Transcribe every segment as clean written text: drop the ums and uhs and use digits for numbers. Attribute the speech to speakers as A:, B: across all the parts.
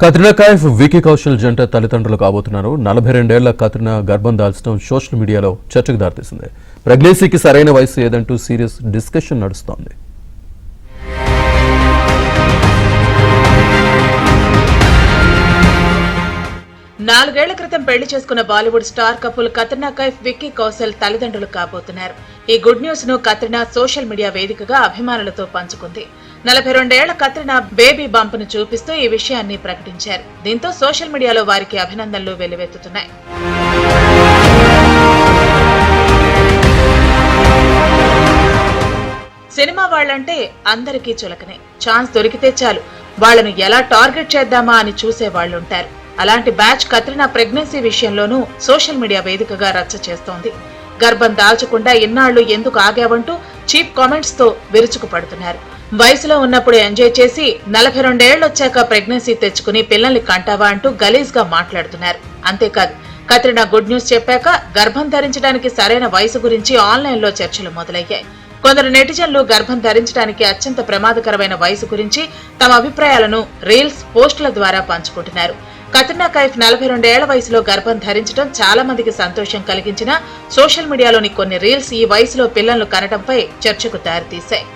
A: Katrina Kaif, wiki Kaushal జంట తల్లిదండ్రులు కాబోతున్నారు. 42 ఏళ్ల కత్రినా గర్భం దాల్చడం సోషల్ మీడియాలో చర్చకు దారితీసింది. ప్రెగ్నెన్సీకి సరైన వయసు ఏదంటూ సీరియస్ డిస్కషన్ నడుస్తోంది.
B: నాలుగేళ్ల క్రితం పెళ్లి చేసుకున్న బాలీవుడ్ స్టార్ కపుల్ కత్రినా కైఫ్, విక్కీ కౌశల్ తల్లిదండ్రులు కాబోతున్నారు. ఈ గుడ్ న్యూస్ ను కత్రినా సోషల్ మీడియా వేదికగా అభిమానులతో పంచుకుంది. 42 ఏళ్ల కత్రినా బేబీ బంప్ ను చూపిస్తూ ఈ విషయాన్ని ప్రకటించారు. దీంతో సోషల్ మీడియాలో వారికి అభినందనలు వెల్లువెత్తుతున్నాయి. సినిమా వాళ్లంటే అందరికీ చులకనే. ఛాన్స్ దొరికితే చాలు వాళ్లను ఎలా టార్గెట్ చేద్దామా అని చూసే వాళ్లుంటారు. అలాంటి బ్యాచ్ కత్రినా ప్రెగ్నెన్సీ విషయంలోనూ సోషల్ మీడియా వేదికగా రచ్చ చేస్తోంది. గర్భం దాల్చకుండా ఇన్నాళ్లు ఎందుకు ఆగావంటూ చీప్ కామెంట్స్ తో విరుచుకుపడుతున్నారు. వయసులో ఉన్నప్పుడు ఎంజాయ్ చేసి 42 ఏళ్లొచ్చాక ప్రెగ్నెన్సీ తెచ్చుకుని పిల్లల్ని కంటావా అంటూ గలీజ్ గా మాట్లాడుతున్నారు. అంతేకాదు, కత్రినా గుడ్ న్యూస్ చెప్పాక గర్భం ధరించడానికి సరైన వయసు గురించి ఆన్లైన్ లో చర్చలు మొదలయ్యాయి. కొందరు నెటిజన్లు గర్భం ధరించడానికి అత్యంత ప్రమాదకరమైన వయసు గురించి తమ అభిప్రాయాలను రీల్స్, పోస్టుల ద్వారా పంచుకుంటున్నారు. కత్రినా కైఫ్ 42 ఏళ్ల వయసులో గర్భం ధరించడం చాలా మందికి సంతోషం కలిగించినా సోషల్ మీడియాలోని కొన్ని రీల్స్ ఈ వయసులో పిల్లలను కనడంపై చర్చకు దారితీశాయి.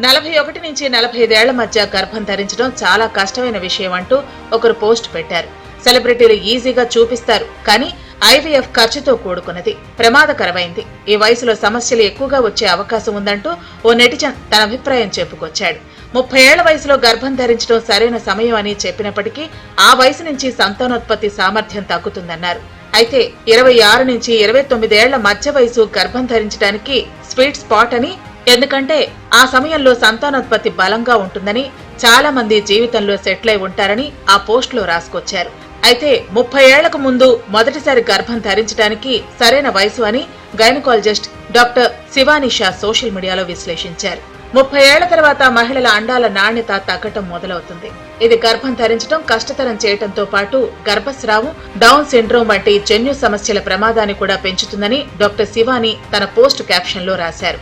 B: "41 నుంచి 45 ఏళ్ల మధ్య గర్భం ధరించడం చాలా కష్టమైన విషయం" అంటూ ఒకరు పోస్ట్ పెట్టారు. సెలబ్రిటీలు ఈజీగా చూపిస్తారు, కానీ ఐవీఎఫ్ ఖర్చుతో కూడుకున్నది, ప్రమాదకరమైంది. ఈ వయసులో సమస్యలు ఎక్కువగా వచ్చే అవకాశం ఉందంటూ ఓ నెటిజన్ తన అభిప్రాయం చెప్పుకొచ్చాడు. 30 ఏళ్ల వయసులో గర్భం ధరించడం సరైన సమయం అని చెప్పినప్పటికీ ఆ వయసు నుంచి సంతానోత్పత్తి సామర్థ్యం తగ్గుతుందన్నారు. అయితే 26 నుంచి 29 ఏళ్ల మధ్య వయసు గర్భం ధరించడానికి స్వీట్ స్పాట్ అని, ఎందుకంటే ఆ సమయంలో సంతానోత్పత్తి బలంగా ఉంటుందని, చాలా మంది జీవితంలో సెటిల్ అయి ఉంటారని ఆ పోస్ట్ లో రాసుకొచ్చారు. అయితే 30 ఏళ్లకు ముందు మొదటిసారి గర్భం ధరించడానికి సరైన వయసు అని gynaecologist doctor Shivani Shah social మీడియాలో విశ్లేషించారు. 30 ఏళ్ల తర్వాత మహిళల అండాల నాణ్యత తగ్గటం మొదలవుతుంది. ఇది గర్భం ధరించడం కష్టతరం చేయడంతో పాటు గర్భస్రావం, డౌన్ సిండ్రోమ్ వంటి జన్యు సమస్యల ప్రమాదాన్ని కూడా పెంచుతుందని డాక్టర్ శివాని తన పోస్ట్ క్యాప్షన్ లో రాశారు.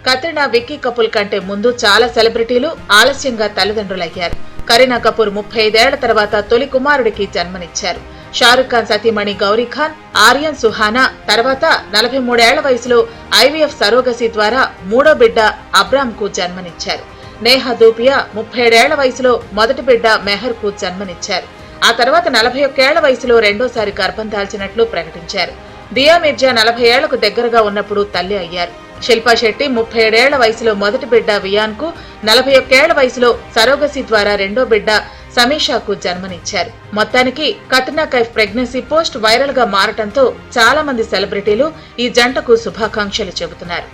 B: కత్రినా, విక్కీ కపూర్ కంటే ముందు చాలా సెలబ్రిటీలు ఆలస్యంగా తల్లిదండ్రులయ్యారు. కరీనా కపూర్ 35 ఏళ్ల తర్వాత తొలి కుమారుడికి జన్మనిచ్చారు. షారుఖ్ ఖాన్ సతీమణి గౌరీ ఖాన్, ఆర్యన్ సుహానా తర్వాత 43 ఏళ్ల వయసులో ఐవీఎఫ్ సరోగసీ ద్వారా మూడో బిడ్డ అబ్రామ్ కు జన్మనిచ్చారు. నేహా ధూపియా 37 ఏళ్ల వయసులో మొదటి బిడ్డ మెహర్ కు జన్మనిచ్చారు. ఆ తర్వాత 41 ఏళ్ల వయసులో రెండోసారి గర్భం దాల్చినట్లు ప్రకటించారు. దియా మిర్జా 40 ఏళ్లకు దగ్గరగా ఉన్నప్పుడు తల్లి అయ్యారు. శిల్పా శెట్టి 37 ఏళ్ల వయసులో మొదటి బిడ్డ వియాన్ కు, 41 ఏళ్ల వయసులో సరోగసీ ద్వారా రెండో బిడ్డ సమీషాకు జన్మనిచ్చారు. మొత్తానికి Katrina Kaif pregnancy post viral గా మారటంతో చాలా మంది సెలబ్రిటీలు ఈ జంటకు శుభాకాంక్షలు చెబుతున్నారు.